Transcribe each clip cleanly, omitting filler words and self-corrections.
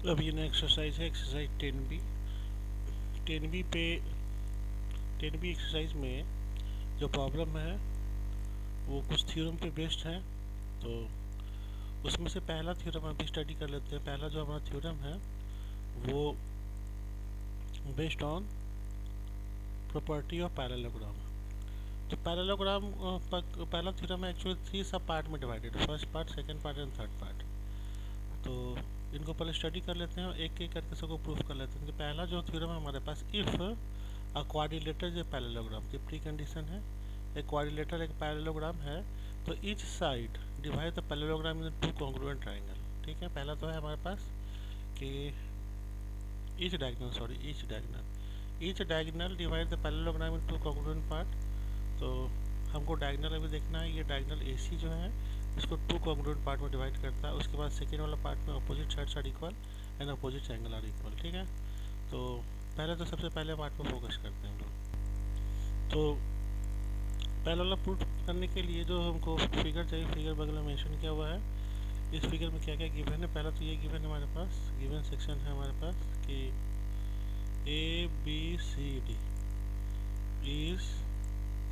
अब ये नया एक्सरसाइज है, एक्सरसाइज 10B। 10B पे 10B एक्सरसाइज में जो प्रॉब्लम है वो कुछ थ्योरम पे बेस्ड है। तो उसमें से पहला थ्योरम अभी स्टडी कर लेते हैं। पहला जो हमारा थ्योरम है वो based on property of parallelogram. तो पैरेललोग्राम पहला थ्योरम है एक्चुअली 3 सब पार्ट में divided, first part, second part and third part. तो इनको पहले स्टडी कर लेते हैं और एक एक करके सबको प्रूफ कर लेते हैं। तो पहला जो थ्योरम है हमारे पास, इफ़ अ क्वाड्रिलेटरल जो पैरेललोग्राम की प्री कंडीशन है, एक क्वाड्रिलेटरल एक पैरेललोग्राम है तो each side divide the parallelogram in two congruent triangle. ठीक है, पहला तो है हमारे पास कि each diagonal divide the parallelogram in to congruent part. तो हमको डायगोनल अभी देखना है, ये डायगोनल AC जो है इसको टू कॉन्ग्रुएंट पार्ट में डिवाइड करता है। उसके बाद सेकेंड वाला पार्ट में opposite sides are equal and opposite angle are equal. ठीक है, तो पहले तो सबसे पहले पार्ट पर फोकस करते हैं हम लोग। तो पहला वाला प्रूफ करने के लिए जो हमको फिगर चाहिए, फिगर बगल में मेंशन किया हुआ है। इस फिगर में क्या क्या गिवन है, पहला तो ये गिवन है हमारे पास, गिवन सेक्शन है हमारे पास कि ABCD इज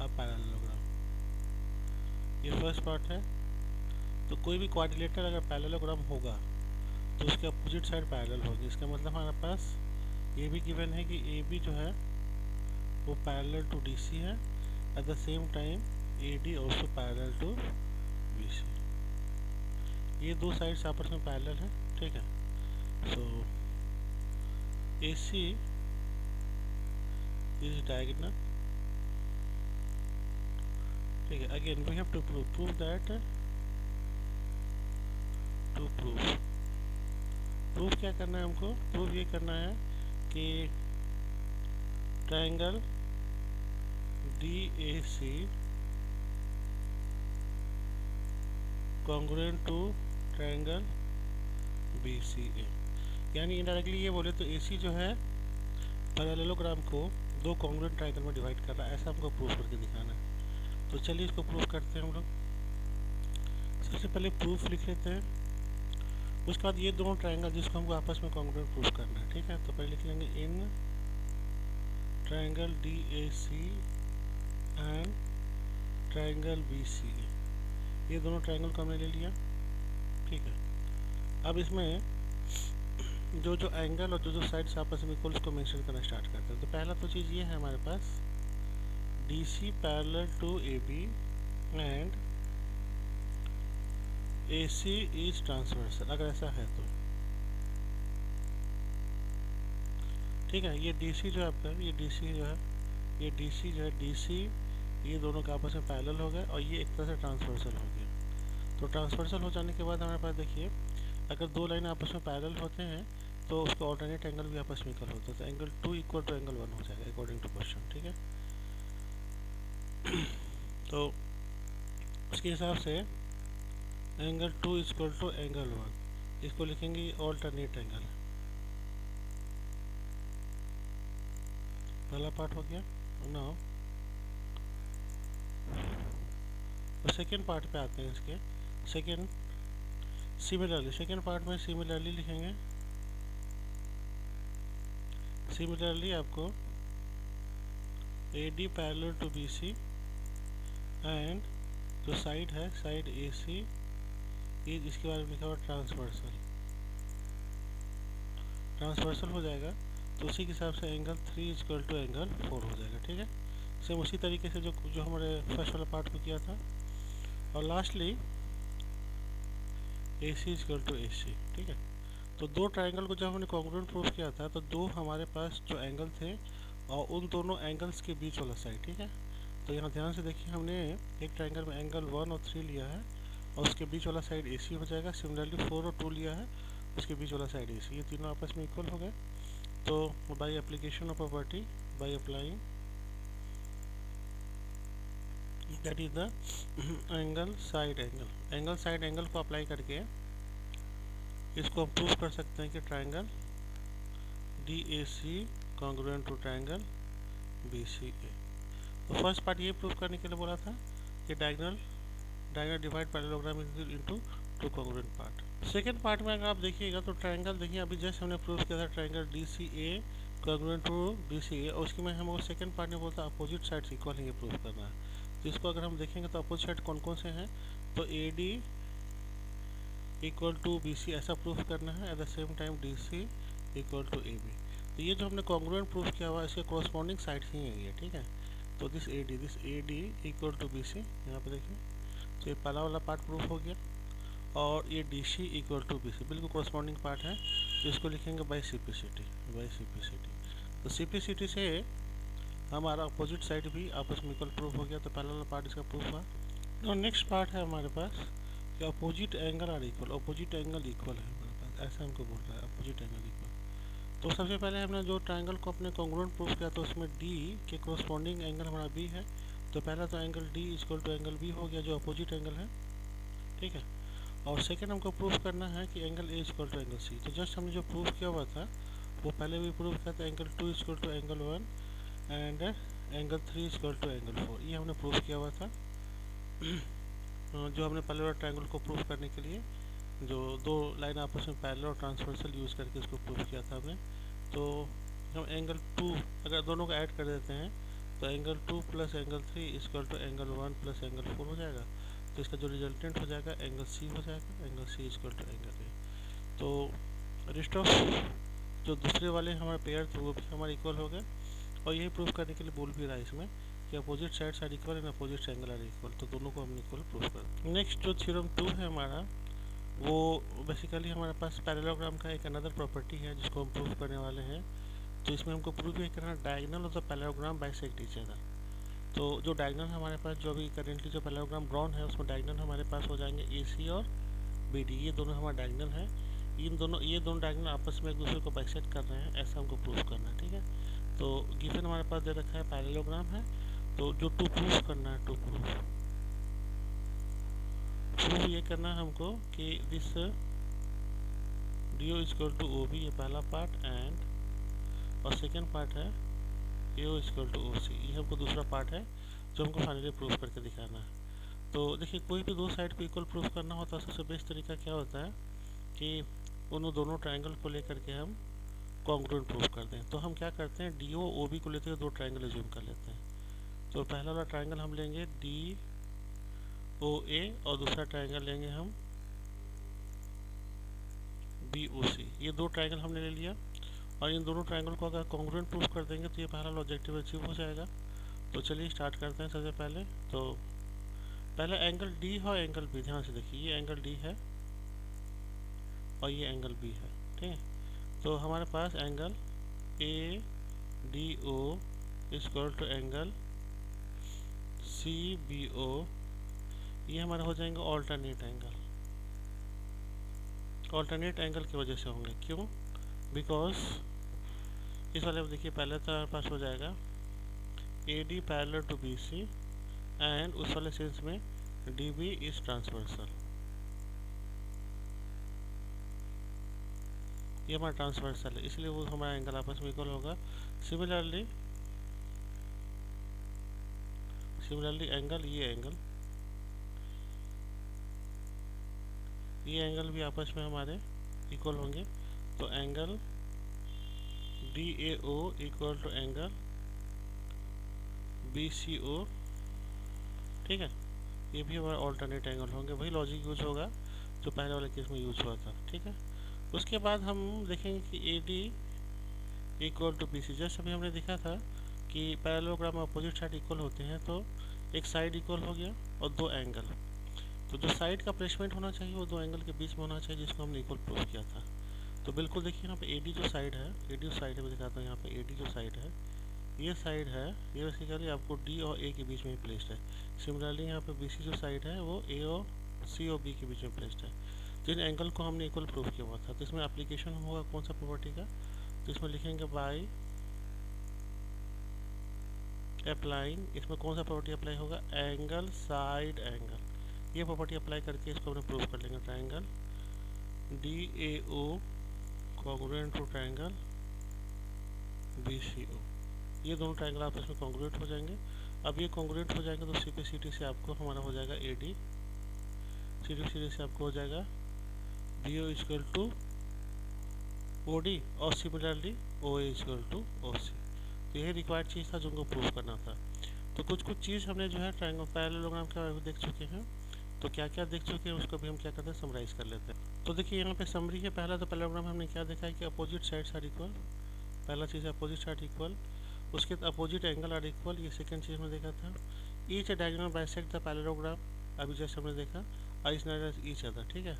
अ पैरेललोग्राम। ये फर्स्ट पार्ट है। तो कोई भी क्वाड्रिलेटरल अगर पैरेललोग्राम होगा तो उसके अपोजिट साइड पैरेलल होगी। इसका मतलब हमारे पास ये भी गिवन है कि AB जो है वो पैरेलल टू DC है, at the same time AD also parallel to BC। ये दो साइड्स आपस में पैरेलल है। ठीक है, सो AC इज डायगोनल। ठीक है, again we have to prove that, to proof क्या करना है हमको, प्रूफ ये करना है कि triangle DAC congruent to triangle BCA। यानी इनडायरेक्टली ये बोले तो AC जो है पैरेललोग्राम को दो कॉन्ग्रुएंट ट्रायंगल में डिवाइड कर रहा है, ऐसा हमको प्रूफ करके दिखाना है। तो चलिए इसको प्रूफ करते हैं हम लोग। सबसे पहले प्रूफ लिख लेते हैं, उसके बाद ये दोनों ट्रायंगल जिसको हमको आपस में कॉन्ग्रुएंट प्रूफ करना है। ठीक है, तो पहले लिख लेंगे in triangle DAC and triangle BCA। ये दोनों ट्रायंगल को हमने ले लिया। ठीक है, अब इसमें जो जो एंगल और जो जो साइड्स आपस में इक्वल उसको मेंशन करना स्टार्ट करते हैं। तो पहला तो चीज़ ये है हमारे पास, DC parallel to AB and AC is transversal. अगर ऐसा है तो ठीक है, ये DC जो है आपका, ये DC जो है, ये DC जो है, DC ये दोनों का आपस में पैरेलल हो गया और ये एक तरह से ट्रांसवर्सल हो गया। तो ट्रांसवर्सल हो जाने के बाद हमारे पास देखिए, अगर दो लाइन आपस में पैरेलल होते हैं तो उसके ऑल्टरनेट एंगल भी आपस में इक्वल होता है। तो एंगल 2 इक्वल टू एंगल 1 हो जाएगा अकॉर्डिंग टू क्वेश्चन। ठीक है, तो उसके हिसाब से एंगल 2 इक्वल टू एंगल 1, इसको लिखेंगे ऑल्टरनेट एंगल। पहला पार्ट हो गया। नाउ तो सेकेंड पार्ट पे आते हैं इसके। सेकेंड पार्ट में सिमिलरली लिखेंगे। सिमिलरली आपको AD parallel to BC and जो साइड है, साइड AC इज, इसके बारे में लिखा हुआ ट्रांसवर्सल हो जाएगा। तो उसी के हिसाब से एंगल 3 इक्वल टू एंगल 4 हो जाएगा। ठीक है, सेम उसी तरीके से जो जो हमारे फर्स्ट वाला पार्ट को किया था। और lastly AC equal to AC। ठीक है, तो दो ट्रायंगल को जब हमने कॉन्ग्रुएंट प्रूफ किया था तो दो हमारे पास जो एंगल थे और उन दोनों एंगल्स के बीच वाला साइड। ठीक है, तो यहाँ ध्यान से देखिए, हमने एक ट्रायंगल में एंगल 1 और 3 लिया है और उसके बीच वाला साइड AC हो जाएगा। सिमिलरली 4 और 2 लिया है, उसके बीच वाला साइड AC, ये तीनों आपस में इक्वल हो गए। तो by application of property, by applying that is the angle side angle को अप्लाई करके इसको हम प्रूव कर सकते हैं कि triangle DAC congruent to triangle BCA। तो फर्स्ट पार्ट ये प्रूव करने के लिए बोला था कि diagonal divide parallelogram into two congruent part. Second part में अगर आप देखिएगा तो ट्राइंगल, देखिए अभी जैसे हमने प्रूव किया था triangle d C A congruent to B c a, और उसके में हम सेकेंड पार्ट में बोलता है अपोजिट साइड्स इक्वल है, ये प्रूव करना है। तो इसको अगर हम देखेंगे तो अपोजिट साइड कौन कौन से हैं, तो A D equal to B C ऐसा प्रूफ करना है, at the same time D C equal to A B. तो ये जो हमने कॉन्ग्रुएंट प्रूफ किया हुआ है इसके कॉरस्पॉन्डिंग साइड ही है ये, ठीक है। तो this A D equal to B C, यहाँ पे देखिए, तो ये पहला वाला पार्ट प्रूफ हो गया। और ये D C equal to B C बिल्कुल कॉरस्पॉन्डिंग पार्ट है, तो इसको लिखेंगे by C P C T, by C P C T. तो सी पी सी टी से हमारा अपोजिट साइड भी आपस में इक्वल प्रूफ हो गया, तो पहला वाला पार्ट इसका प्रूफ हुआ। और नेक्स्ट पार्ट है हमारे पास कि opposite angle are equal, opposite angle equal है हमारे पास, ऐसा हमको बोल रहा है अपोजिट एंगल इक्वल। तो सबसे पहले हमने जो ट्राइंगल को अपने कॉन्ग्रुएंट प्रूफ किया तो उसमें डी के कॉरस्पॉन्डिंग एंगल हमारा बी है, तो पहला तो angle D equal to angle B हो गया जो अपोजिट एंगल है, ठीक है। और सेकेंड हमको प्रूफ करना है कि angle A equal to angle C. तो जस्ट हमने जो प्रूफ किया हुआ था वो पहले भी प्रूफ किया था, angle 2 equal to angle 1 and angle 3 equal to angle 4, ये हमने प्रूफ किया हुआ था। जो हमने पहले वाला ट्रायंगल को प्रूफ करने के लिए जो दो लाइन आपस में पैरेलल और ट्रांसवर्सल यूज़ करके उसको प्रूफ किया था हमने। तो हम एंगल 2 अगर दोनों को ऐड कर देते हैं तो angle 2 plus angle 3 equal to angle 1 plus angle 4 हो जाएगा। तो इसका जो रिजल्टेंट हो जाएगा एंगल सी हो जाएगा, angle C equal to angle A. तो रेस्ट ऑफ जो दूसरे वाले हमारे पेयर थे वो भी हमारे इक्वल हो गए, और यही प्रूफ करने के लिए बोल भी रहा है इसमें कि opposite sides are equal and opposite angle are equal, तो दोनों को हम इक्वल प्रूफ कर। नेक्स्ट जो थ्योरम 2 है हमारा, वो बेसिकली हमारे पास पैरेललोग्राम का एक अनदर प्रॉपर्टी है जिसको हम प्रूफ करने वाले हैं। तो इसमें हमको प्रूफ ये करना diagonal of the parallelogram bisect each other. तो जो डायगोनल हमारे पास जो अभी करेंटली जो पैरेललोग्राम ड्रॉन है उसमें डायगोनल हमारे पास हो जाएंगे ए सी और बी डी, ये दोनों हमारे डायगोनल है। ये दोनों डायगोनल आपस में एक दूसरे को बाइसेक्ट कर रहे हैं, ऐसा हमको प्रूफ करना है, ठीक है। तो गिवन हमारे पास दे रखा है पैरेललोग्राम है, तो जो टू प्रूफ करना है, टू प्रूफ ये करना है हमको कि this D O equal to O B, ये पहला पार्ट, एंड और सेकेंड पार्ट है A O equal to O सी, ये हमको दूसरा पार्ट है जो हमको फाइनली प्रूफ करके दिखाना है। तो देखिए कोई भी दो साइड को इक्वल प्रूफ करना होता है सबसे बेस्ट तरीका क्या होता है कि उन दोनों ट्रायंगल को लेकर के हम कॉन्ग्रुएंट प्रूफ कर दें। तो हम क्या करते हैं, डी ओ ओ बी को लेते हुए दो ट्रायंगल एज्यूम कर लेते हैं। तो पहला वाला ट्रायंगल हम लेंगे डी ओ ए और दूसरा ट्रायंगल लेंगे हम बी ओ सी, ये दो ट्रायंगल हमने ले लिया। और इन दोनों ट्रायंगल को अगर कॉन्ग्रुएंट प्रूफ कर देंगे तो ये पहला ऑब्जेक्टिव अचीव हो जाएगा। तो चलिए स्टार्ट करते हैं। सबसे पहले तो पहला एंगल डी है और एंगल बी, ध्यान से देखिए ये एंगल डी है और ये एंगल बी है, ठीक है। तो हमारे पास angle a d O equal to angle C b o, ये हमारे हो जाएंगे ऑल्टरनेट एंगल। ऑल्टरनेट एंगल की वजह से होंगे, क्यों? बिकॉज इस वाले में देखिए पहले तो हमारे पास हो जाएगा A D parallel to B C and उस वाले सेंस में डी बी इज ट्रांसवर्सल, ये हमारा ट्रांसवर्सल है, इसलिए वो हमारा एंगल आपस में इक्वल होगा। सिमिलरली एंगल ये एंगल भी आपस में हमारे इक्वल होंगे। तो angle d A O equal to angle b C o, ठीक है, ये भी हमारे ऑल्टरनेट एंगल होंगे। वही लॉजिक यूज होगा जो पहले वाले केस में यूज हुआ था, ठीक है। उसके बाद हम देखेंगे कि A D equal to B C, जैसे अभी हमने देखा था कि पैरेललोग्राम में अपोजिट साइड इक्वल होते हैं, तो एक साइड इक्वल हो गया और दो एंगल, तो जो साइड का प्लेसमेंट होना चाहिए वो दो एंगल के बीच में होना चाहिए जिसको हमने इक्वल प्रूफ किया था। तो बिल्कुल देखिए यहाँ पे ए डी जो साइड है, मैं दिखाता हूँ। यहाँ पे ए डी जो साइड है, ये साइड है, ये बेसिकली आपको डी और ए के बीच में ही प्लेस्ड है। सिमिलरली यहाँ पे बी सी जो साइड है वो ए और सी और बी के बीच में प्लेस्ड है। तो इन एंगल को हमने इक्वल प्रूफ किया हुआ था। तो इसमें एप्लीकेशन होगा कौन सा प्रॉपर्टी का, तो इसमें लिखेंगे बाई अप्लाइंग, इसमें कौन सा प्रॉपर्टी अप्लाई होगा, एंगल साइड एंगल, ये प्रॉपर्टी अप्लाई करके इसको हमने प्रूफ कर लेंगे। Triangle D A O congruent to triangle B C O, ये दोनों ट्रायंगल आपस में कॉन्ग्रुएंट हो जाएंगे। अब ये कॉन्ग्रुएंट हो जाएंगे तो सी पे सी टी से आपको हमारा हो जाएगा ए डी सीधी सीधे से आपको हो जाएगा B O equal to O D और similarly O A equal to O C. तो यही रिक्वायर्ड चीज़ था जो उनको प्रूव करना था। तो कुछ कुछ चीज़ हमने जो है ट्रायंगल पैरेललोग्राम के बारे में देख चुके हैं। तो क्या क्या देख चुके हैं उसको भी हम क्या करते हैं, समराइज़ कर लेते हैं। तो देखिए यहाँ पे समरी है। पहला तो पैरेललोग्राम हमने क्या देखा है कि अपोजिट साइड्स आर इक्वल। पहला चीज़ अपोजिट साइड इक्वल, उसके अपोजिट एंगल आर इक्वल, ये सेकंड चीज़ हमने देखा था। Each diagonal bisect the parallelogram, अभी जैसे हमने देखा, is not as each other, ठीक है।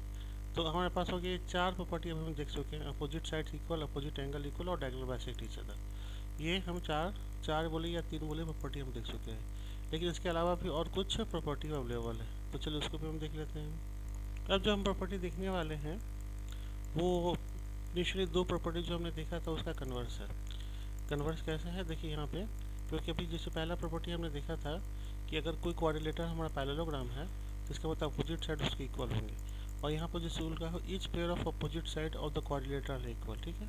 तो हमारे पास हो गए चार प्रॉपर्टी अब हम देख चुके हैं, opposite sides equal, opposite angle equal और डायगोनल बाइसेक्ट ईच अदर। ये हम चार बोले या तीन बोले प्रॉपर्टी हम देख चुके हैं। लेकिन इसके अलावा भी और कुछ प्रॉपर्टी अवेलेबल है, तो चलिए उसको भी हम देख लेते हैं। अब जो हम प्रॉपर्टी देखने वाले हैं वो इनिशियली दो प्रॉपर्टी जो हमने देखा था उसका कन्वर्स है। कन्वर्स कैसे है देखिए यहाँ पे, क्योंकि अभी जैसे पहला प्रॉपर्टी हमने देखा था कि अगर कोई कोऑर्डिनेटर हमारा पैरेललोग्राम है तो इसका मतलब अपोजिट साइड उसके इक्वल होंगे। और यहाँ पर जैसे रूल का हो, each pair of opposite side of the coordinator are equal, ठीक है,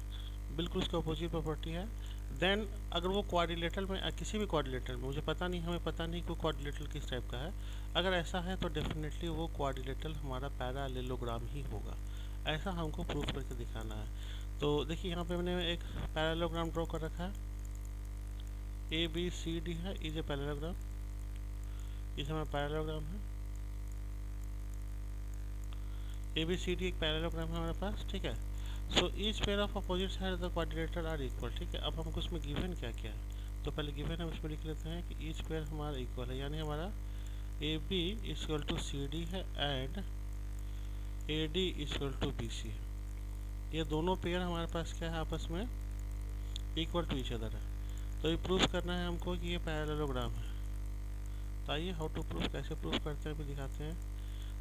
बिल्कुल उसका अपोजिट प्रॉपर्टी है। देन अगर वो कोऑर्डिनेटर में, किसी भी कोऑर्डिनेटर में, मुझे पता नहीं, हमें पता नहीं कोई कोऑर्डिनेटर किस टाइप का है, अगर ऐसा है तो डेफिनेटली वो कोऑर्डिनेटर हमारा पैरेललोग्राम ही होगा। ऐसा हमको प्रूफ करके दिखाना है। तो देखिए यहाँ पे मैंने एक पैरेललोग्राम ड्रॉ कर रखा है, ए बी सी डी है, इज ए पैरेललोग्राम, इस हमारा पैरेललोग्राम है। ए बी सी डी एक पैरेललोग्राम है हमारे पास, ठीक है। So each pair of opposite side the coordinator are equal, ठीक है। अब हमको इसमें गिवन क्या क्या है, तो पहले गिवन हम इसमें लिख लेते हैं कि ईच पेयर हमारा इक्वल है, यानी हमारा A B equal to C D है and A D equal to B C है। ये दोनों पेयर हमारे पास क्या है, आपस में इक्वल टू ईच अदर है। तो ये प्रूफ करना है हमको कि ये पैरेललोग्राम है। तो आइए हाउ टू प्रूफ, कैसे प्रूफ करते हैं भी दिखाते हैं।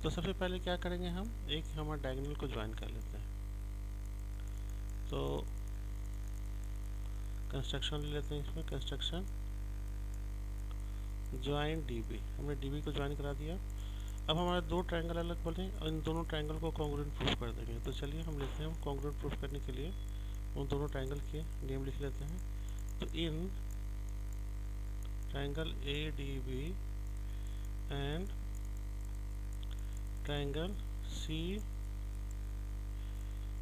तो सबसे पहले क्या करेंगे, हम एक हमारे डायगोनल को ज्वाइन कर लेते हैं। तो कंस्ट्रक्शन ले लेते हैं, इसमें कंस्ट्रक्शन ज्वाइन डी बी, हमने डी बी को ज्वाइन करा दिया। अब हमारे दो ट्रायंगल अलग बने और इन दोनों ट्रायंगल को कॉन्ग्रुएंट प्रूफ कर देंगे। तो चलिए हम लेते हैं, कॉन्ग्रुएंट प्रूफ करने के लिए उन दोनों ट्रायंगल के नेम लिख लेते हैं। तो in triangle A D B and triangle C,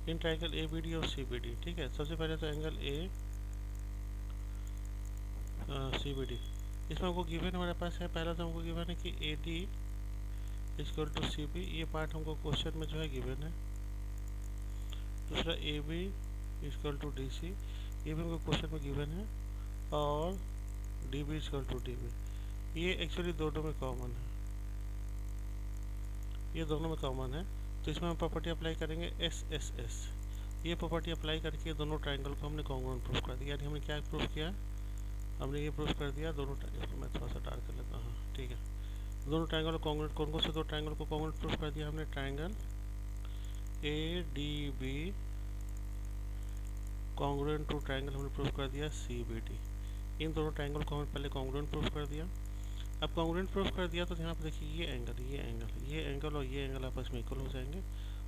in triangle A B D और सी बी डी, ठीक है। सबसे पहले तो angle A C B D, इसमें हमको गिवन हमारे पास है, पहला तो हमको गिवन है कि A D equal to C B, ये पार्ट हमको क्वेश्चन में जो है गिवन है। दूसरा A B equal to D C, ये भी हमको क्वेश्चन में गिवन है। और D B equal to D B, ये एक्चुअली दोनों में कॉमन है, ये दोनों में कॉमन है। तो इसमें हम प्रॉपर्टी अप्लाई करेंगे एस एस एस, ये प्रॉपर्टी अप्लाई करके दोनों ट्रायंगल को हमने कॉन्ग्रुएंट प्रूफ कर दिया। यानी हमने क्या प्रूफ किया, हमने ये प्रूफ कर दिया दोनों ट्रायंगल, मैं थोड़ा सा डार्क कर लेता हूँ, हाँ ठीक है। दोनों ट्रायंगल को कॉन्ग्रुएंट, कौन कौन से दो ट्रायंगल को कॉन्ग्रुएंट प्रूफ कर दिया हमने, triangle A D B congruent to triangle हमने प्रूफ कर दिया सी बी डी। इन दोनों ट्रायंगल को हमने पहले कॉन्ग्रुएंट प्रूफ कर दिया। अब कॉन्ग्रुएंट प्रूफ कर दिया तो यहाँ पर देखिए ये एंगल, ये एंगल, ये एंगल और ये एंगल आपस में इक्वल हो जाएंगे,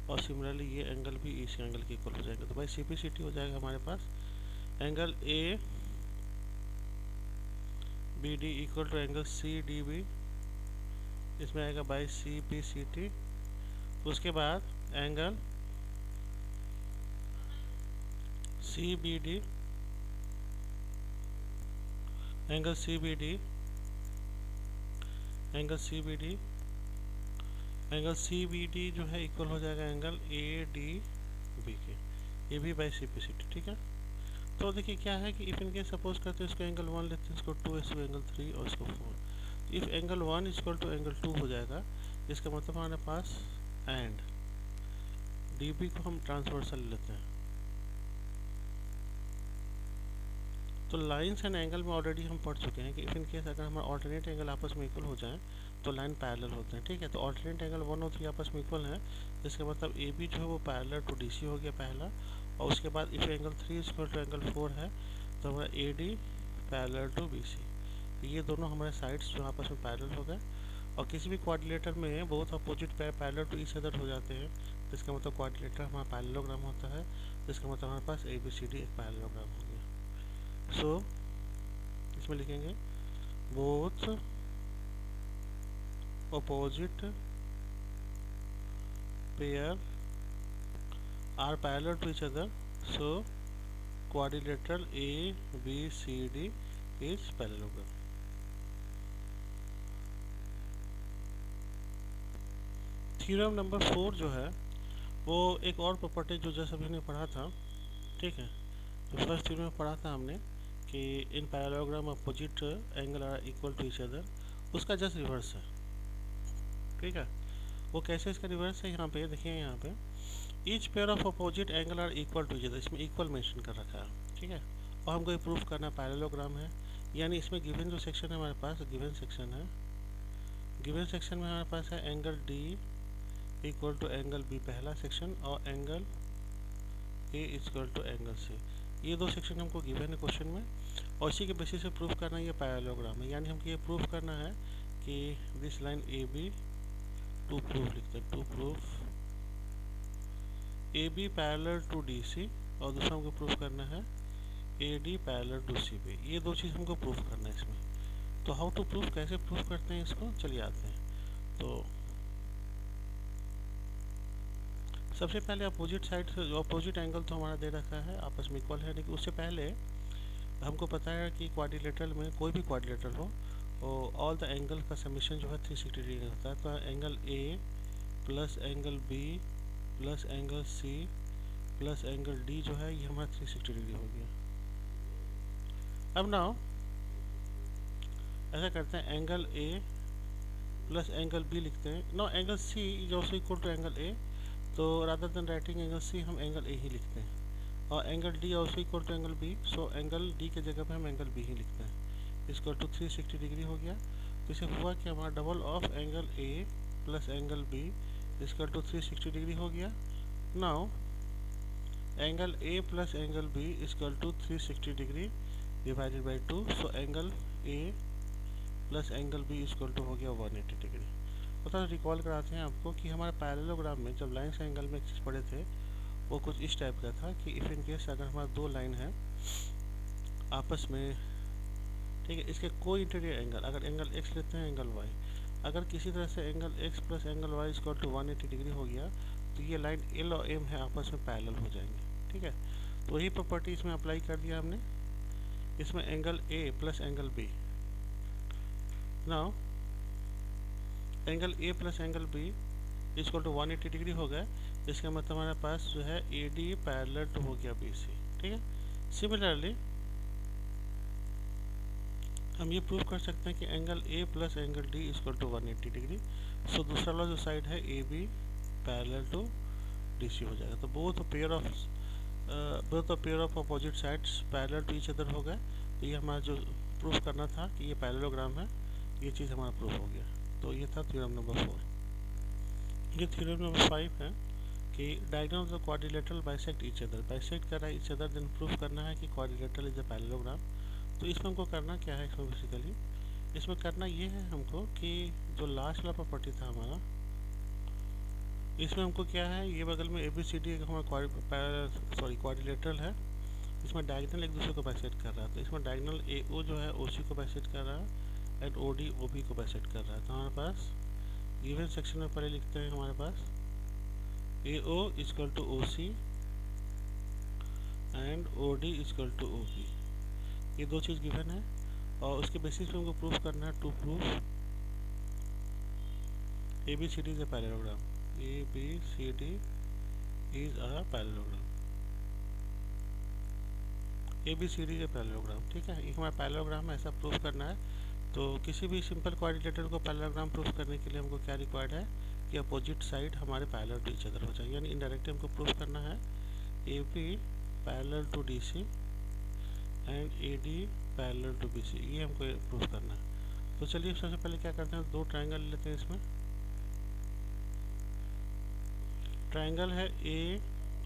और सिमिलरली ये एंगल भी इस एंगल के इक्वल हो जाएंगे। तो भाई सी पी सी टी हो जाएगा हमारे पास angle A B D equal to angle C D B, इसमें आएगा by C P C T. उसके बाद एंगल सी बी डी, एंगल सी बी डी, एंगल सी बी डी, एंगल सी बी डी जो है इक्वल हो जाएगा एंगल ए डी बी के, ये भी by C P C T, ठीक है। तो देखिए क्या है कि इफ इनके सपोज करते हैं इसको एंगल 1 लेते हैं, इसको 2, इसको एंगल 3 और इसको 4। If angle 1 equal to angle 2 हो जाएगा, इसका मतलब हमारे पास एंड डी बी को हम ट्रांसवर्सल लेते हैं। तो लाइन्स एंड एंगल में ऑलरेडी हम पढ़ चुके हैं कि इफ इन केस अगर हमारा ऑल्टरनेट एंगल आपस में इक्वल हो जाए तो लाइन पैरेलल होते हैं, ठीक है। तो ऑल्टरनेट एंगल 1 और 3 आपस में इक्वल है, इसका मतलब ए बी जो है वो पैरेलल टू डी सी हो गया पहला। और उसके बाद if angle 3 equal to angle 4 है तो हमारा A D parallel to B C, ये दोनों हमारे साइड्स जो आपस में पैरेलल हो गए। और किसी भी कोऑर्डिनेटर में बहुत opposite pair parallel to each other हो जाते हैं, जिसका मतलब कोऑर्डिनेटर हमारा पैरेललोग्राम होता है, जिसका मतलब हमारे पास ए बी सी डी एक पैरेललोग्राम हो गया। सो इसमें लिखेंगे both opposite pair are parallel to each other, so quadrilateral ABCD is parallelogram. Theorem number 4 जो है वो एक और प्रॉपर्टी जो जैसे अभी हमने पढ़ा था, ठीक है। तो फर्स्ट थ्योरम में पढ़ा था हमने कि in parallelogram opposite angle are equal to each other, उसका जस्ट रिवर्स है, ठीक है। वो कैसे इसका रिवर्स है, यहाँ पे देखिए, यहाँ पे each pair of opposite angle are equal to each other, इसमें इक्वल मेंशन कर रखा है, ठीक है। और हमको ये प्रूफ करना पैरेललोग्राम है, यानी इसमें गिवन जो सेक्शन है हमारे पास, गिवन सेक्शन है, गिवन सेक्शन में हमारे पास है angle D equal to angle B पहला सेक्शन, और angle A equal to angle C, ये दो सेक्शन हमको गिवन है क्वेश्चन में, और इसी के बेसिस से प्रूफ करना ये पैरेललोग्राम है। यानी हमको ये प्रूफ करना है कि this line A B, to proof लिखते हैं, to proof A B parallel to D C, और दूसरा हमको प्रूफ करना है A D parallel to C B. ये दो चीज़ हमको प्रूफ करना है इसमें। तो हाउ टू प्रूफ, कैसे प्रूफ करते हैं इसको, चलिए आते हैं। तो सबसे पहले अपोजिट साइड से अपोजिट एंगल तो हमारा दे रखा है, आपस में इक्वल है, लेकिन उससे पहले हमको पता है कि क्वाड्रिलेटरल में, कोई भी क्वाड्रिलेटरल हो, ऑल द एंगल का समीशन जो है 360 डिग्री होता है। तो angle A plus angle B plus angle C plus angle D जो है ये हमारा 360 डिग्री हो गया। अब नाउ ऐसा करते हैं, angle A plus angle B लिखते हैं। Now angle C is also equal to angle A, तो rather than writing angle C हम एंगल ए ही लिखते हैं। और angle D also equal to angle B, so angle D के जगह पे हम एंगल बी ही लिखते हैं। इक्वल टू 360 डिग्री हो गया। तो इसे हुआ कि हमारा double of angle A plus angle B equal to 360 degree हो गया। Now angle A plus angle B equal to 360 degree divided by 2, so angle A plus angle B equal to हो गया 180 डिग्री। तो थोड़ा रिकॉल कराते हैं आपको कि हमारे पैरेललोग्राम में जब लाइन से एंगल में एक चीज़ पढ़े थे वो कुछ इस टाइप का था कि इफ़ इन केस अगर हमारा दो लाइन है आपस में, ठीक है, इसके कोई इंटीरियर एंगल, अगर एंगल एक्स लेते हैं एंगल वाई, अगर किसी तरह से angle X plus angle Y equal to 180 degree हो गया तो ये लाइन एल और एम है आपस में पैरेलल हो जाएंगे, ठीक है। तो वही प्रॉपर्टी इसमें अप्लाई कर दिया हमने। इसमें angle A plus angle B, now angle A plus angle B equal to 180 degree हो गया। इसका मतलब हमारे पास जो है ए डी पैरेलल टू हो गया बी सी, ठीक है। सिमिलरली हम ये प्रूव कर सकते हैं कि angle A plus angle D equal to 180 degree. So दूसरा वाला जो साइड है A B parallel to D C हो जाएगा। तो both pair of opposite sides parallel to each other हो गए। तो ये हमारा जो प्रूफ करना था कि ये पैरेललोग्राम है, ये चीज़ हमारा प्रूफ हो गया। तो ये था थ्योरम नंबर 4। ये थ्योरम नंबर 5 है कि diagonal of the quadrilateral bisect each other, bisect कर रहा है ईच अदर, देन प्रूफ करना है कि क्वाड्रिलेटरल इज अ पैरेललोग्राम। तो इसमें हमको करना क्या है, इसमें बेसिकली इसमें करना ये है हमको कि जो लास्ट वाला प्रॉपर्टी था हमारा, इसमें हमको क्या है, ये बगल में ए बी सी डी हमारा क्वाड्रिलेटरल है, इसमें डायगोनल एक दूसरे को बाइसेक्ट कर रहा है। तो इसमें डायगोनल ए ओ जो है ओ सी को बाइसेक्ट कर रहा है and O D O B को बाइसेक्ट कर रहा है। तो हमारे पास गिवन सेक्शन में पहले लिखते हैं हमारे पास A O equal to O C and O D equal to O B, ये दो चीज़ गिवन है। और उसके बेसिस पे हमको प्रूफ करना है, to proof A B C D is a parallelogram, A B C D is a parallelogram, A B C D is a parallelogram, ठीक है। एक हमारा पैरेललोग्राम है, ऐसा प्रूफ करना है। तो किसी भी सिंपल क्वाड्रिलेटरल को पैरेललोग्राम प्रूफ करने के लिए हमको क्या रिक्वायर्ड है कि अपोजिट साइड हमारे पैरेलल टू ईच अदर हो जाए। यानी इनडायरेक्टली हमको प्रूफ करना है A B parallel to D C and A D parallel to B C, ये हमको प्रूफ करना है। तो चलिए सबसे पहले क्या करते हैं, दो ट्रायंगल लेते हैं। इसमें ट्रायंगल है ए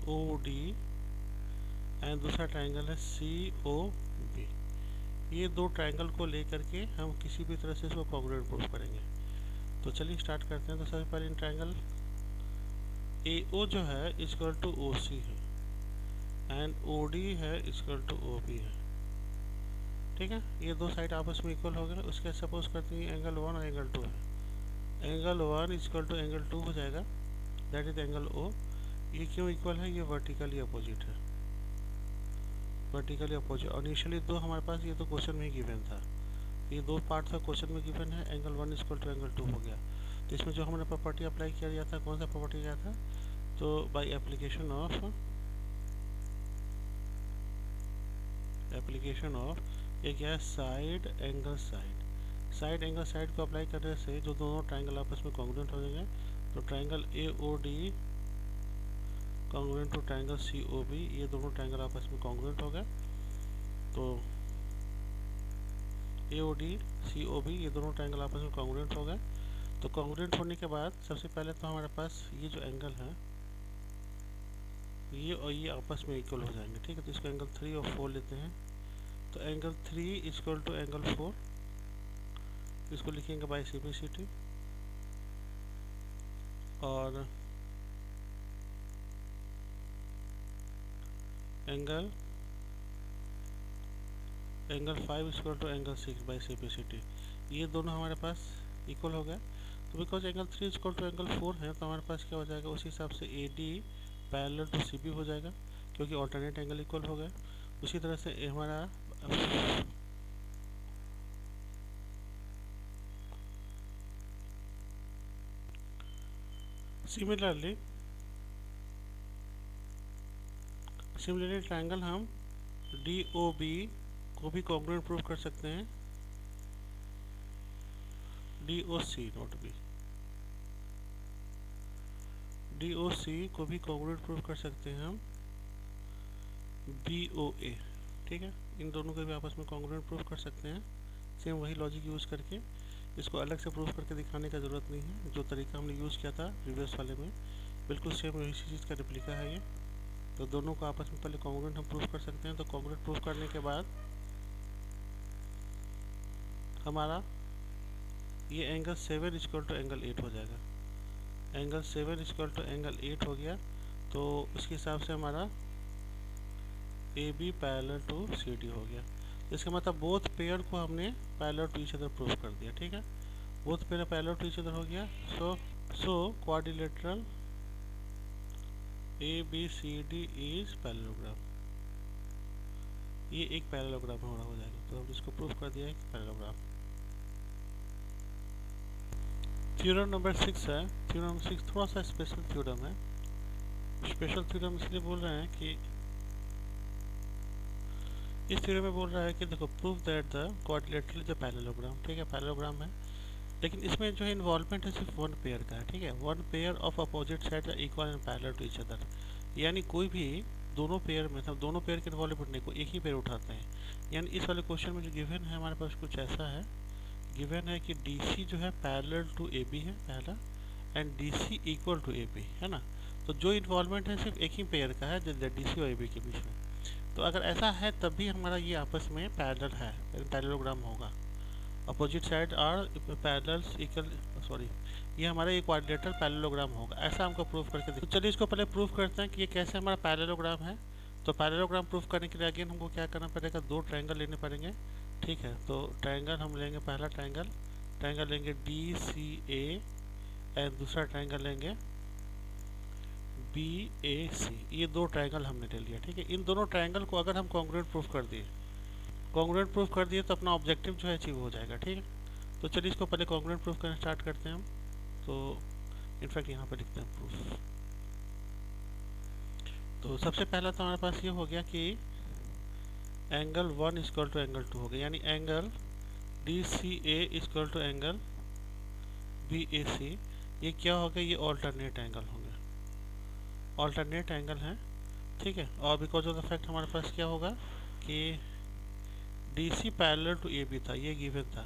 ओ डी एंड दूसरा ट्रायंगल है सी ओ बी। ये दो ट्रायंगल को लेकर के हम किसी भी तरह से इसको कॉन्ग्रुएंट प्रूफ करेंगे। तो चलिए स्टार्ट करते हैं। तो सबसे पहले इन ट्रायंगल ए ओ जो है इक्वल टू ओ सी है एंड ओ डी है इक्वल टू ओ बी है, ठीक है। ये दो साइड आपस में इक्वल हो गए। उसके सपोज करते हैं एंगल 1 और एंगल 2 है, एंगल 1 इक्वल टू एंगल 2 हो जाएगा दैट इज एंगल ओ। ये क्यों इक्वल है? ये वर्टिकली अपोजिट है, वर्टिकली अपोजिट। और इनिशियली दो हमारे पास ये तो क्वेश्चन में ही गिवन था, ये दो पार्ट था क्वेश्चन में गिवन है, एंगल 1 इक्वल टू एंगल 2 हो गया। तो इसमें जो हमने प्रॉपर्टी अप्लाई किया गया था, कौन सा प्रॉपर्टी किया था? तो बाय एप्लीकेशन ऑफ ये क्या है? Side angle side angle side को अप्लाई करने से जो दोनों ट्राइंगल आपस में कॉन्ग्रुएंट हो जाएंगे। तो triangle A O D congruent to triangle C O B, ये दोनों ट्राइंगल आपस में कॉन्ग्रुएंट हो गए। तो ए O D C O B ये दोनों ट्राइंगल आपस में कॉन्ग्रुएंट हो गए। तो कॉन्ग्रुएंट होने के बाद सबसे पहले तो हमारे पास ये जो एंगल है ये और ये आपस में इक्वल हो जाएंगे, ठीक है। तो इसको एंगल 3 और 4 लेते हैं। तो एंगल 3 इक्वल टू एंगल 4, इसको लिखेंगे बाय सिम्प्लिसिटी। और angle 5 equal to angle 6 by simplicity. ये दोनों हमारे पास इक्वल हो गया। तो because angle 3 equal to angle 4 है, तो हमारे पास क्या हो जाएगा? उसी हिसाब से A D parallel to C B हो जाएगा, क्योंकि ऑल्टरनेट एंगल इक्वल हो गया। उसी तरह से हमारा सिमिलरली ट्राइंगल हम डी ओ बी को भी कॉन्ग्रुएंट प्रूव कर सकते हैं, D O C not B, D O C को भी कॉन्ग्रुएंट प्रूव कर सकते हैं हम बी ओ ए, ठीक है। इन दोनों को भी आपस में कॉन्ग्रुएंट प्रूव कर सकते हैं, सेम वही लॉजिक यूज़ करके। इसको अलग से प्रूव करके दिखाने का ज़रूरत नहीं है, जो तरीका हमने यूज़ किया था प्रीवियस वाले में बिल्कुल सेम इसी चीज़ का रिप्लिका है ये। तो दोनों को आपस में पहले कॉन्ग्रुएंट हम प्रूव कर सकते हैं। तो कॉन्ग्रुएंट प्रूव करने के बाद हमारा ये एंगल 7 इक्वल टू एंगल 8 हो जाएगा। एंगल 7 इक्वल टू एंगल 8 हो गया। तो उसके हिसाब से हमारा A B parallel to C D हो गया। इसका मतलब बोथ पेयर को हमने parallel to each other prove कर दिया, ठीक है। Both pair parallel to each other हो गया। So quadrilateral A B C D is parallelogram, ये एक पैरेललोग्राम हमारा हो जाएगा। तो हम इसको प्रूव कर दिया एक पैरेललोग्राम। थ्योरम नंबर 6 है। थ्योरम नंबर 6 थोड़ा सा स्पेशल थ्योरम है। स्पेशल थ्योरम इसलिए बोल रहे हैं कि इस थ्योरम में बोल रहा है कि देखो prove that the quadrilateral is a parallelogram, ठीक है, पैरेललोग्राम है। लेकिन इसमें जो है इन्वॉल्वमेंट है सिर्फ वन पेयर का है, ठीक है। One pair of opposite side are equal and parallel to each other, यानी कोई भी दोनों पेयर में मतलब दोनों पेयर के इन्वॉल्वमेंट नहीं, को एक ही पेयर उठाते हैं। यानी इस वाले क्वेश्चन में जो गिवन है हमारे पास कुछ ऐसा है, गिवन है कि डी सी जो है पैरेलल टू ए बी है पहला, and D C equal to A B है ना। तो जो इन्वॉल्वमेंट है सिर्फ एक ही पेयर का है, डी सी और ए बी के बीच में। तो अगर ऐसा है तब भी हमारा ये आपस में पैरेलल है, पैरेललोग्राम होगा। Opposite side are parallel equal, sorry, ये हमारा एक क्वाड्रिलेटरल पैरेललोग्राम होगा, ऐसा हमको प्रूव करके देखो। तो चलिए इसको पहले प्रूव करते हैं कि ये कैसे हमारा पैरेललोग्राम है। तो पैरेललोग्राम प्रूव करने के लिए अगेन हमको क्या करना पड़ेगा? दो ट्रायंगल लेने पड़ेंगे, ठीक है। तो ट्रायंगल हम लेंगे, पहला ट्रायंगल लेंगे डी सी ए, एंड दूसरा ट्रायंगल लेंगे बी ए सी। ये दो ट्रायंगल हमने ले लिया, ठीक है। इन दोनों ट्रायंगल को अगर हम कॉन्ग्रुएंट प्रूफ कर दिए तो अपना ऑब्जेक्टिव जो है अचीव हो जाएगा, ठीक है। तो चलिए इसको पहले कॉन्ग्रुएंट प्रूफ करना स्टार्ट करते हैं हम। तो इनफैक्ट यहाँ पर लिखते हैं प्रूफ। तो सबसे पहला तो हमारे पास ये हो गया कि एंगल 1 इक्वल टू एंगल 2 हो गया, यानी angle D C A equal to angle B A C. ये क्या हो गया? ये ऑल्टरनेट एंगल होंगे, ऑल्टरनेट एंगल है, ठीक है। और बिकॉज ऑफ द फैक्ट हमारे पास क्या होगा कि D C parallel to A B था, ये गिवन था।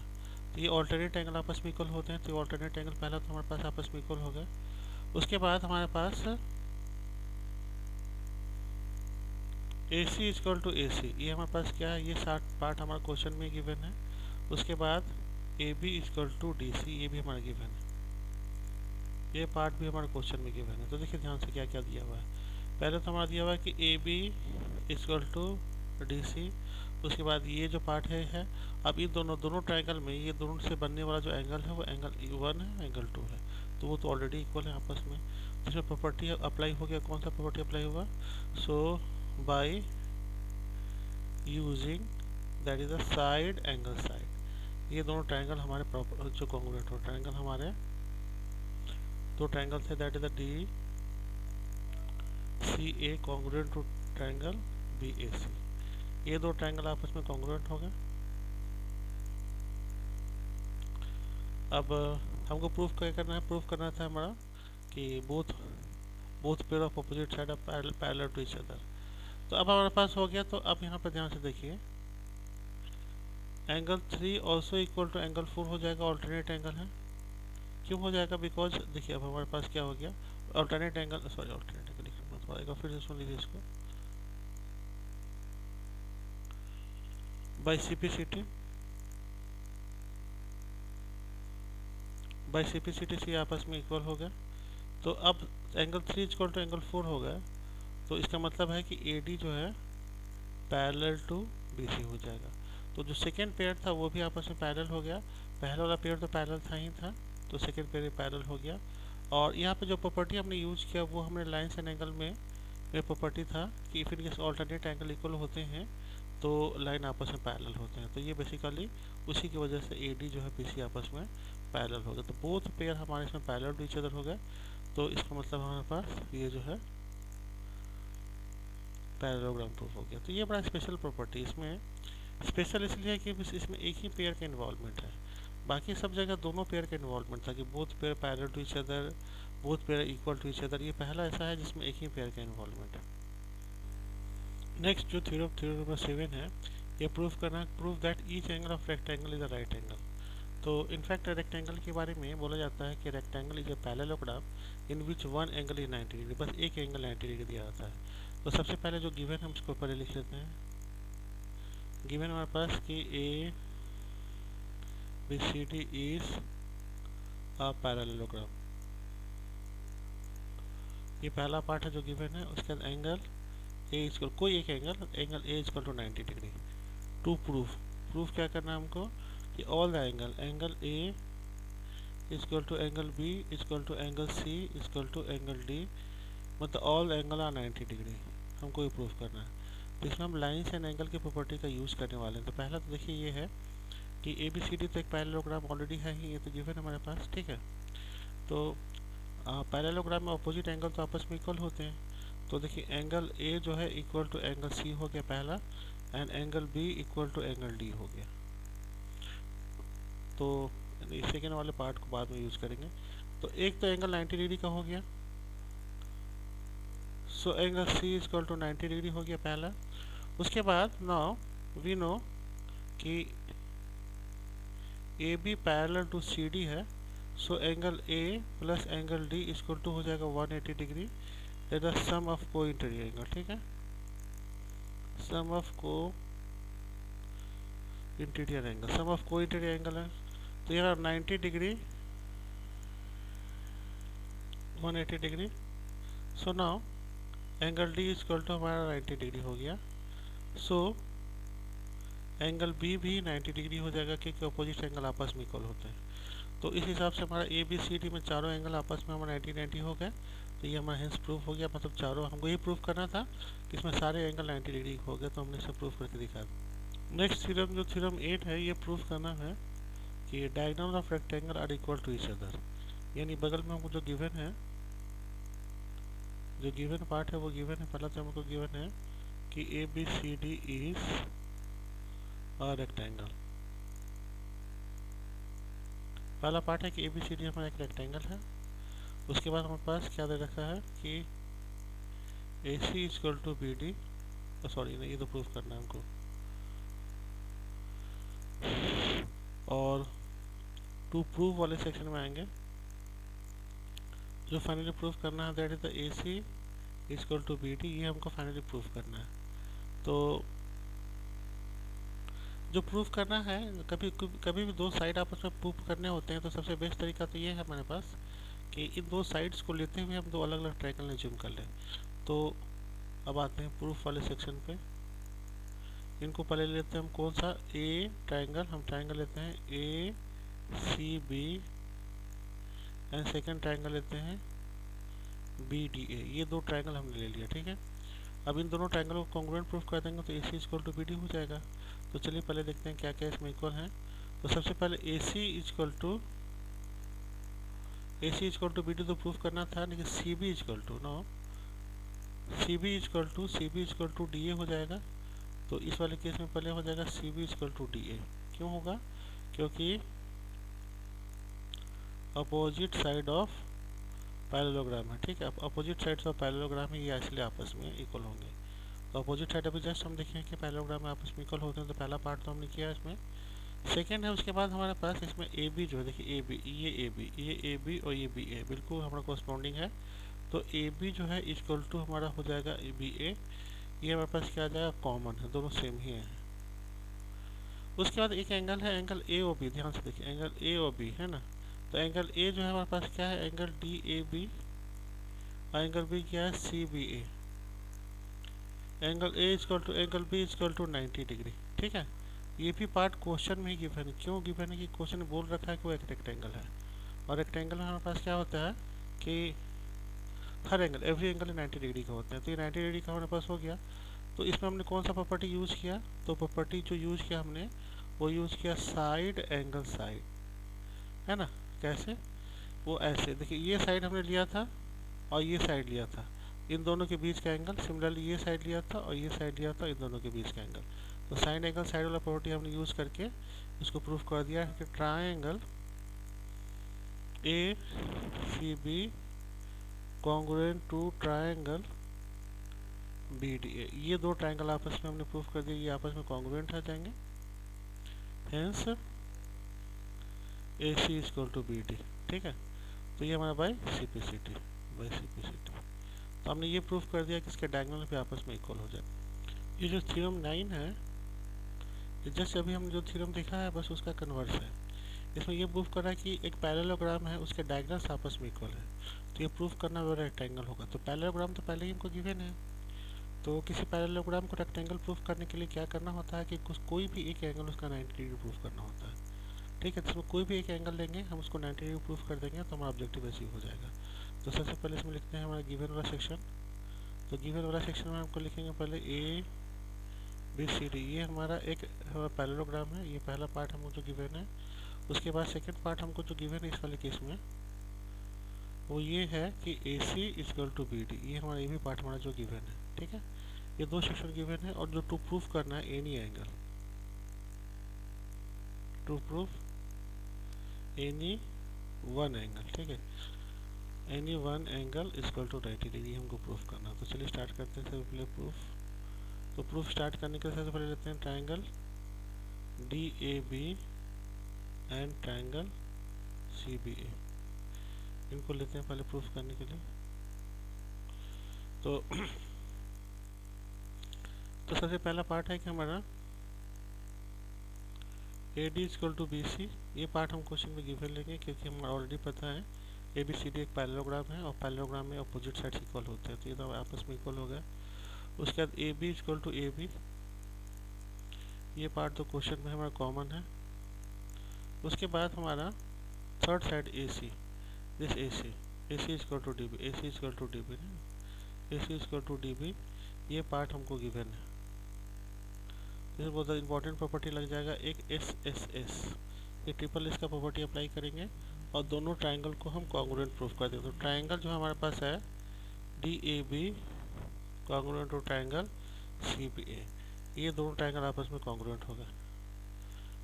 तो ये ऑल्टरनेट एंगल आपस में इक्वल होते हैं। तो ऑल्टरनेट एंगल पहला तो हमारे पास आपस में इक्वल हो गया। उसके बाद हमारे पास ए सी इक्वल टू ए सी, ये हमारे पास क्या है? ये 60 पार्ट हमारा क्वेश्चन में गिवन है। उसके बाद A B equal to D C, ये भी हमारा गिवन है, ये पार्ट भी हमारे क्वेश्चन में गिवन है। तो देखिए ध्यान से क्या क्या दिया हुआ है। पहले तो हमारा दिया हुआ है कि A B equal to D C. उसके बाद ये जो पार्ट है अब ये दोनों ट्रायंगल में ये दोनों से बनने वाला जो एंगल है वो एंगल 1 है, एंगल 2 है। तो वो तो ऑलरेडी इक्वल है आपस में। तो इसमें प्रॉपर्टी अप्लाई हो गया, कौन सा प्रॉपर्टी अप्लाई होगा? So by using that is the side angle side, ये दोनों ट्रायंगल हमारे जो कॉन्ग्रुएंट हो, ट्रायंगल हमारे दो ट्रायंगल थे, that is the D C A congruent to triangle B A C, ये दो ट्रायंगल आपस में कॉन्ग्रुएंट हो गए। अब हमको प्रूफ क्या करना है? प्रूफ करना था हमारा कि both both pair of opposite side of parallel to each other. तो अब हमारे पास हो गया। तो अब यहाँ पर ध्यान से देखिए, angle 3 also equal to angle 4 हो जाएगा, ऑल्टरनेट एंगल है। क्यों हो जाएगा? बिकॉज देखिए अब हमारे पास क्या हो गया, alternate angle, sorry alternate angle लिखना पड़ेगा, फिर से सुन लीजिए इसको। बाय सीपीसीटी से आपस में इक्वल हो गया। तो अब एंगल 3 इक्वल टू एंगल 4 हो गया। तो इसका मतलब है कि AD जो है पैरेलल टू BC हो जाएगा। तो जो सेकेंड पेयर था वो भी आपस में पैरेलल हो गया। पहला वाला पेयर तो पैरेलल था ही था, तो सेकेंड पेयर पैरेलल हो गया। और यहाँ पे जो प्रॉपर्टी हमने यूज किया वो हमने लाइन्स एंड एंगल में प्रॉपर्टी था कि if in case alternate angle equal होते हैं तो लाइन आपस में पैरेलल होते हैं। तो ये बेसिकली उसी की वजह से AD जो है BC आपस में पैरेलल हो गया। तो बोथ पेयर हमारे इसमें पैरेलल टू ईच अदर हो गए। तो इसका मतलब हमारे पास ये जो है पैरेललोग्राम प्रूफ हो गया। तो ये बड़ा स्पेशल प्रॉपर्टी, इसमें स्पेशल इसलिए कि इसमें एक ही पेयर का इन्वॉल्वमेंट है। बाकी सब जगह दोनों पेयर का इन्वॉल्वमेंट था कि both pair parallel to each other, both pair equal to each other. ये पहला ऐसा है जिसमें एक ही पेयर का इन्वॉल्वमेंट है। नेक्स्ट जो थ्योरम नंबर 7 है, ये प्रूफ करना, proof that each angle of rectangle is a right angle. तो इनफैक्ट रेक्टेंगल के बारे में बोला जाता है कि rectangle is a parallelogram in which one angle is 90 degree, बस एक एंगल 90 डिग्री दिया जाता है। तो सबसे पहले जो गिवन है हम उसको पहले लिख लेते हैं। गिवन हमारे पास कि A B C D is a parallelogram, ये पहला पार्ट है जो गिवन है। उसके बाद एंगल ए इक्वल, कोई एक angle A equal to 90 degree. To proof क्या करना है हमको कि all the angle A equal to angle B equal to angle C equal to angle D, मतलब ऑल एंगल आर 90 डिग्री, हमको ये प्रूफ करना है। तो इसमें हम लाइन्स एंड एंगल की प्रॉपर्टी का यूज़ करने वाले हैं। तो पहला तो देखिए ये है कि ABCD तो एक पैरेललोग्राम ऑलरेडी है ही, ये तो गिवन है हमारे पास, ठीक है। तो पैरेललोग्राम में अपोजिट एंगल तो आपस में इक्वल होते हैं। तो देखिए एंगल A जो है इक्वल टू एंगल C हो गया पहला, and angle B equal to angle D हो गया। तो सेकेंड वाले पार्ट को बाद में यूज़ करेंगे। तो एक तो एंगल 90 डिग्री का हो गया, so angle C equal to 90 degree हो गया पहला। उसके बाद नाउ वी नो कि AB पैरेलल टू CD है, so angle A plus angle D equal to हो जाएगा 180 degree, that is sum of co interior angle, ठीक है, sum of co interior angle, sum of co interior angle है। तो ये 90 degree 180 degree, so now angle D equal to हमारा 90 degree हो गया। सो एंगल B भी 90 डिग्री हो जाएगा क्योंकि अपोजिट एंगल आपस में इक्वल होते हैं। तो इस हिसाब से हमारा ABCD में चारों एंगल आपस में हमारा 90 हो गए। तो ये हमारा हेंस प्रूफ हो गया, मतलब चारों, हमको ये प्रूफ करना था कि इसमें सारे एंगल 90 डिग्री हो गए, तो हमने इसे प्रूफ करके दिखा। नेक्स्ट थ्योरम जो थ्योरम 8 है, ये प्रूफ करना है कि diagonal of rectangle are equal to each other. यानी बगल में हमको जो गिवन है, जो गिवन पार्ट है वो गिवन है, पहला तो हमको गिवन है कि ABCD इज अ रेक्टेंगल। पहला पार्ट है कि ABCD हमारा एक रेक्टेंगल है। उसके बाद हमारे पास क्या दे रखा है कि AC equal to BD, sorry नहीं, ये तो प्रूफ करना है हमको। और टू प्रूफ वाले सेक्शन में आएंगे, जो फाइनली प्रूफ करना है that is the AC equal to BD, ये हमको फाइनली प्रूफ करना है। तो जो प्रूफ करना है, कभी भी दो साइड आपस में प्रूफ करने होते हैं, तो सबसे बेस्ट तरीका तो ये है हमारे पास कि इन दो साइड्स को लेते हुए हम दो अलग अलग ट्रायंगल ज्यूम कर लें। तो अब आते हैं प्रूफ वाले सेक्शन पे। इनको पहले लेते हैं हम कौन सा, A ट्रायंगल, हम ट्रायंगल लेते हैं ACB एंड सेकंड ट्रायंगल लेते हैं BDA। ये दो ट्रायंगल हमने ले लिया, ठीक है। अब इन दोनों ट्रायंगलों को कॉन्ग्रुएंट प्रूफ कर देंगे तो AC इक्वल टू BD हो जाएगा। तो चलिए पहले देखते हैं क्या क्या इसमें इक्वल है। तो सबसे पहले AC इक्वल टू BD तो प्रूफ करना था, लेकिन CB इक्वल टू DA हो जाएगा। तो इस वाले केस में पहले हो जाएगा CB इक्वल टू DA। क्यों होगा? क्योंकि अपोजिट साइड ऑफ पैरेललोग्राम है, ठीक है। अब अपोजिट साइड्स ऑफ पैरेललोग्राम है, ये इसलिए आपस में इक्वल होंगे। तो अपोजिट साइड अभी जस्ट हम देखें कि पैरेललोग्राम में आपस में इक्वल होते हैं, तो पहला पार्ट तो हमने किया इसमें। सेकेंड है, उसके बाद हमारे पास इसमें AB जो है, देखिए AB, ये AB और ये BA बिल्कुल हमारा कॉरस्पॉन्डिंग है। तो AB जो है इक्वल टू हमारा हो जाएगा BA। ये हमारे पास क्या आ जाएगा, कॉमन है, दोनों सेम ही है। उसके बाद एक एंगल है, एंगल AOB, ध्यान से देखिए, एंगल AOB है ना। तो एंगल A जो है हमारे पास क्या है, एंगल DAB, और एंगल B क्या है, CBA। Angle A equal to angle B equal to 90 degree, ठीक है। ये भी पार्ट क्वेश्चन में ही गिवन है। क्यों गिवन है? कि क्वेश्चन बोल रखा है कि वो एक रेक्टेंगल है, और रेक्टेंगल में हमारे पास क्या होता है कि हर एंगल, एवरी एंगल 90 डिग्री का होता है। तो ये 90 डिग्री का हमारे पास हो गया। तो इसमें हमने कौन सा प्रॉपर्टी यूज़ किया? तो प्रॉपर्टी जो यूज़ किया हमने, वो यूज़ किया साइड एंगल साइड, है ना। कैसे? वो ऐसे देखिए, ये साइड हमने लिया था और ये साइड लिया था, इन दोनों के बीच का एंगल। सिमिलरली ये साइड लिया था और ये साइड लिया था, इन दोनों के बीच का एंगल। तो साइड एंगल साइड वाला प्रॉपर्टी हमने यूज़ करके इसको प्रूफ कर दिया है कि triangle ACB congruent to triangle BDA। ये दो ट्रायंगल आपस में हमने प्रूफ कर दिया, ये आपस में कॉन्ग्रुएंट आ जाएंगे। Hence AC equal to BD, ठीक है। तो ये हमारा बाय CPCT। तो हमने ये प्रूफ कर दिया कि इसके डायगोनल पे आपस में इक्वल हो जाए। ये जो थ्योरम 9 है, ये जस्ट अभी हम जो थ्योरम देखा है बस उसका कन्वर्स है। इसमें ये प्रूफ कर रहा है कि एक पैरेललोग्राम है, उसके डायगोनल्स आपस में इक्वल है। तो ये प्रूफ करना वो रेक्टेंगल होगा। तो पैरेललोग्राम तो पहले ही हमको गिवन है। तो किसी पैरेललोग्राम को रेक्टेंगल प्रूफ करने के लिए क्या करना होता है कि कोई भी एक एंगल उसका 90 डिग्री प्रूफ करना होता है, ठीक है। तो इसमें कोई भी एक एंगल लेंगे, हम उसको 90 डिग्री प्रूफ कर देंगे, तो हमारा ऑब्जेक्टिव अचीव हो जाएगा। तो सबसे पहले इसमें लिखते हैं हमारा गिवन वाला सेक्शन। तो गिवन वाला सेक्शन में हमको लिखेंगे पहले ABCD। ये हमारा एक पैरेललोग्राम है, ये पहला पार्ट हमको जो गिवन है। उसके बाद सेकंड पार्ट हमको जो गिवन है इस वाले केस में, वो ये है कि AC इक्वल टू BD। ये हमारा ये भी पार्ट हमारा जो गिवन है, ठीक है। ये दो सेक्शन गिवन है, और जो टू प्रूफ करना है any angle, to proof any one angle, ठीक है। Any one angle equal to 90 degree हमको प्रूफ करना। तो चलिए स्टार्ट करते हैं सबसे पहले प्रूफ। तो प्रूफ स्टार्ट करने के सबसे पहले लेते हैं triangle DAB and triangle CBA। इनको लेते हैं पहले प्रूफ करने के लिए। तो सबसे पहला पार्ट है कि हमारा AD इक्वल टू BC। ये पार्ट हम क्वेश्चन में गिवन लेंगे, क्योंकि हमें ऑलरेडी पता है ABCD एक पैरेललोग्राम है, और पैरेललोग्राम में अपोजिट साइड्स इक्वल होते हैं। तो ये तो आपस में इक्वल हो गया। उसके बाद AB इक्वल टू AB, ये पार्ट तो क्वेश्चन में हमारा कॉमन है। उसके बाद हमारा third side AC, this AC equal to DB, AC equal to DB, AC equal to DB, ये पार्ट हमको गिवन है। इसमें बहुत ज़्यादा इंपॉर्टेंट प्रॉपर्टी लग जाएगा एक SSS। ये ट्रिपल एस का प्रॉपर्टी अप्लाई करेंगे, और दोनों ट्रायंगल को हम कॉन्ग्रुएंट प्रूफ कर देंगे। तो ट्रायंगल जो हमारे पास है DAB congruent to triangle CBA, ये दोनों ट्रायंगल आपस में कॉन्ग्रुएंट होगा।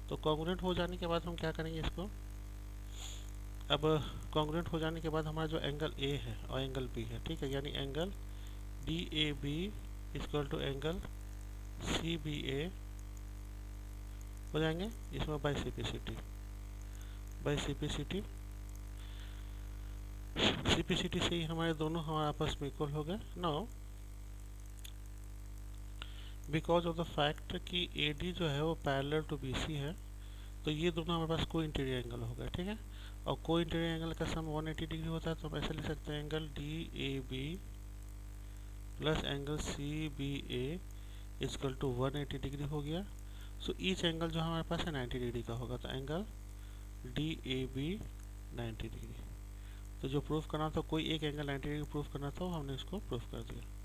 तो कॉन्ग्रुएंट हो जाने के बाद हम क्या करेंगे इसको, अब कॉन्ग्रुएंट हो जाने के बाद हमारा जो एंगल A है और एंगल B है, ठीक है, यानी angle DAB equal to angle CBA हो जाएंगे इसमें बाय CPCT। CPCT से ही हमारे दोनों हमारे आपस में इक्वल हो गए। Now because of the fact कि AD जो है वो पैरेलल टू BC है, तो ये दोनों हमारे पास को इंटीरियर एंगल हो गया, ठीक है। और को इंटीरियर एंगल का सम 180 डिग्री होता है। तो हम ऐसे लिख सकते हैं angle DAB plus angle CBA equal to 180 degree हो गया। सो ईच एंगल जो हमारे पास है 90 डिग्री का होगा। तो एंगल DAB 90 डिग्री। तो जो प्रूफ करना था, कोई एक एंगल 90 डिग्री प्रूफ करना था, हमने इसको प्रूफ कर दिया।